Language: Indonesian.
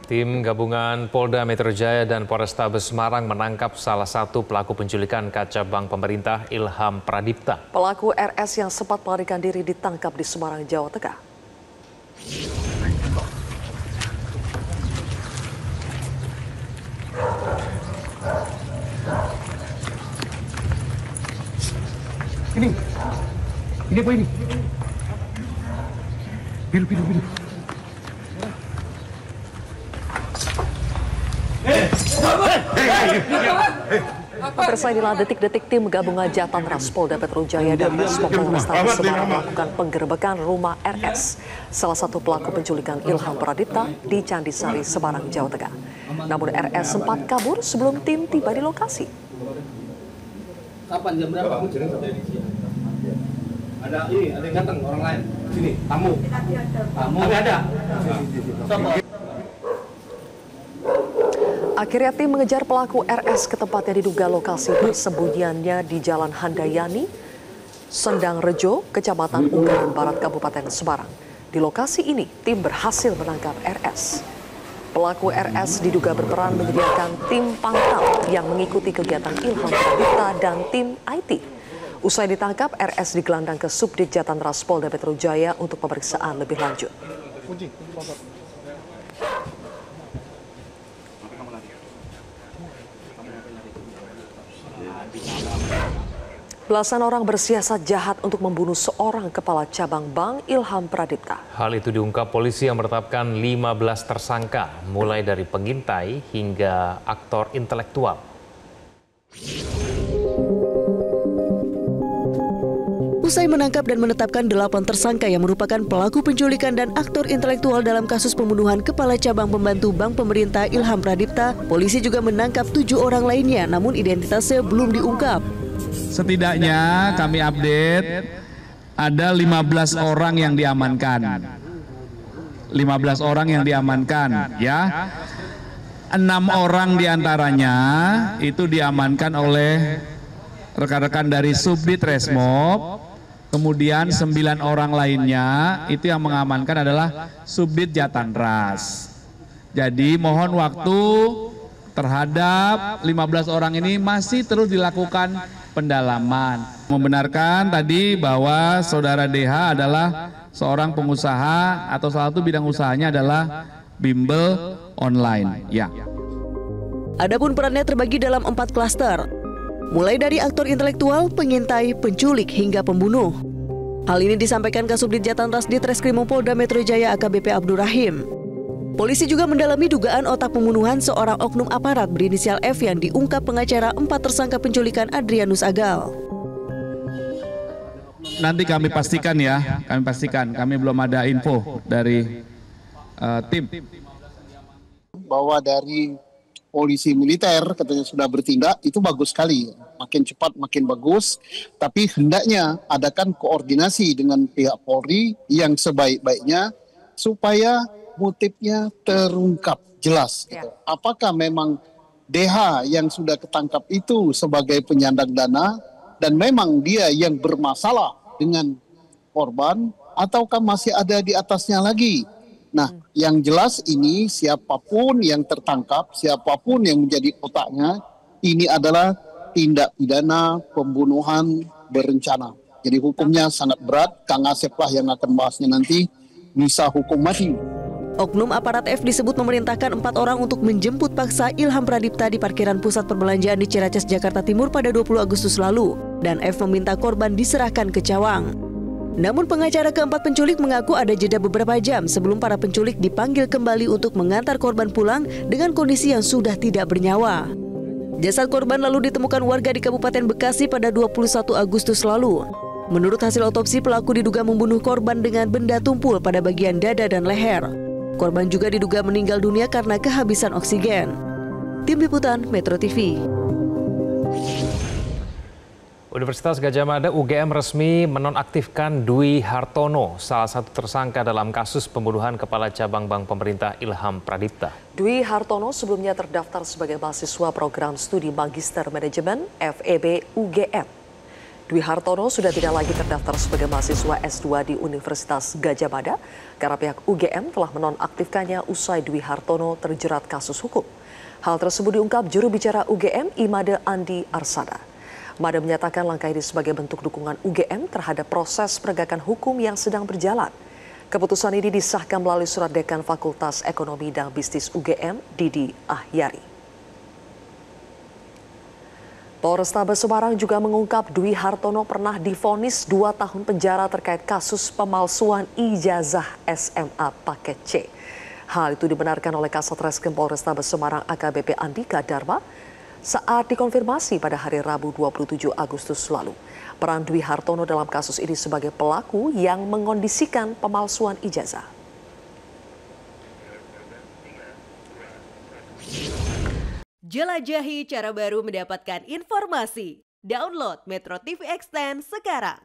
Tim gabungan Polda Metro Jaya dan Polrestabes Semarang menangkap salah satu pelaku penculikan kaca bank pemerintah Ilham Pradipta. Pelaku RS yang sempat melarikan diri ditangkap di Semarang, Jawa Tengah. Ini apa ini? Biru. Pemirsa, inilah detik-detik tim gabungan Jatanras Polda Metro Jaya dan Polrestabes Semarang melakukan penggerebekan rumah RS, salah satu pelaku penculikan Ilham Pradipta di Candisari, Semarang, Jawa Tengah. Namun RS sempat kabur sebelum tim tiba di lokasi. Kapan, jam berapa? Ada yang datang orang lain. Sini, tamu. Ada. Akhirnya tim mengejar pelaku RS ke tempat yang diduga lokasi persembunyiannya di Jalan Handayani, Sendang Rejo, Kecamatan Unggaran Barat, Kabupaten Semarang. Di lokasi ini, tim berhasil menangkap RS. Pelaku RS diduga berperan menyediakan tim pangkal yang mengikuti kegiatan Ilham Pradipta dan tim IT. Usai ditangkap, RS digelandang ke Subdit Jatanras Polda Metro Jaya untuk pemeriksaan lebih lanjut. Belasan orang bersiasat jahat untuk membunuh seorang kepala cabang bank Ilham Pradipta. Hal itu diungkap polisi yang menetapkan 15 tersangka, mulai dari pengintai hingga aktor intelektual. Usai menangkap dan menetapkan 8 tersangka yang merupakan pelaku penculikan dan aktor intelektual dalam kasus pembunuhan kepala cabang pembantu bank pemerintah Ilham Pradipta, polisi juga menangkap 7 orang lainnya, namun identitasnya belum diungkap. Setidaknya kami update ada 15 orang yang diamankan. 15 orang yang diamankan ya. 6 orang diantaranya itu diamankan oleh rekan-rekan dari Subdit Resmob. Kemudian 9 orang lainnya itu yang mengamankan adalah Subdit Jatanras. Jadi mohon waktu terhadap 15 orang ini masih terus dilakukan pendalaman. Membenarkan tadi bahwa saudara DH adalah seorang pengusaha atau salah satu bidang usahanya adalah bimbel online. Ya. Adapun perannya terbagi dalam 4 klaster, mulai dari aktor intelektual, pengintai, penculik hingga pembunuh. Hal ini disampaikan Kasubdit Jatanras di Treskrimum Polda Metro Jaya AKBP Abdur Rahim. Polisi juga mendalami dugaan otak pembunuhan seorang oknum aparat berinisial F yang diungkap pengacara 4 tersangka penculikan Adrianus Agal. Nanti kami pastikan ya, kami belum ada info dari tim. Bahwa dari polisi militer katanya sudah bertindak, itu bagus sekali. Makin cepat makin bagus, tapi hendaknya adakan koordinasi dengan pihak Polri yang sebaik-baiknya supaya motifnya terungkap jelas. Gitu. Apakah memang DH yang sudah ketangkap itu sebagai penyandang dana dan memang dia yang bermasalah dengan korban ataukah masih ada di atasnya lagi? Nah, yang jelas ini siapapun yang tertangkap, siapapun yang menjadi otaknya, ini adalah tindak pidana pembunuhan berencana. Jadi hukumnya sangat berat. Kang Asep lah yang akan bahasnya nanti, bisa hukum mati. Oknum aparat F disebut memerintahkan 4 orang untuk menjemput paksa Ilham Pradipta di parkiran pusat perbelanjaan di Ciracas, Jakarta Timur pada 20 Agustus lalu, dan F meminta korban diserahkan ke Cawang. Namun pengacara keempat penculik mengaku ada jeda beberapa jam sebelum para penculik dipanggil kembali untuk mengantar korban pulang dengan kondisi yang sudah tidak bernyawa. Jasad korban lalu ditemukan warga di Kabupaten Bekasi pada 21 Agustus lalu. Menurut hasil otopsi, pelaku diduga membunuh korban dengan benda tumpul pada bagian dada dan leher. Korban juga diduga meninggal dunia karena kehabisan oksigen. Tim Liputan Metro TV. Universitas Gadjah Mada UGM resmi menonaktifkan Dwi Hartono, salah satu tersangka dalam kasus pembunuhan Kepala Cabang Bank Pemerintah Ilham Pradipta. Dwi Hartono sebelumnya terdaftar sebagai mahasiswa program studi Magister Manajemen FEB UGM. Dwi Hartono sudah tidak lagi terdaftar sebagai mahasiswa S2 di Universitas Gadjah Mada karena pihak UGM telah menonaktifkannya usai Dwi Hartono terjerat kasus hukum. Hal tersebut diungkap juru bicara UGM Imade Andi Arsada. Mada menyatakan langkah ini sebagai bentuk dukungan UGM terhadap proses penegakan hukum yang sedang berjalan. Keputusan ini disahkan melalui surat Dekan Fakultas Ekonomi dan Bisnis UGM, Didi Ahyari. Polrestabes Semarang juga mengungkap Dwi Hartono pernah divonis 2 tahun penjara terkait kasus pemalsuan ijazah SMA paket C. Hal itu dibenarkan oleh Kasat Reskrim Polrestabes Semarang AKBP Andika Dharma saat dikonfirmasi pada hari Rabu 27 Agustus lalu. Peran Dwi Hartono dalam kasus ini sebagai pelaku yang mengondisikan pemalsuan ijazah. Jelajahi cara baru mendapatkan informasi. Download Metro TV Extend sekarang.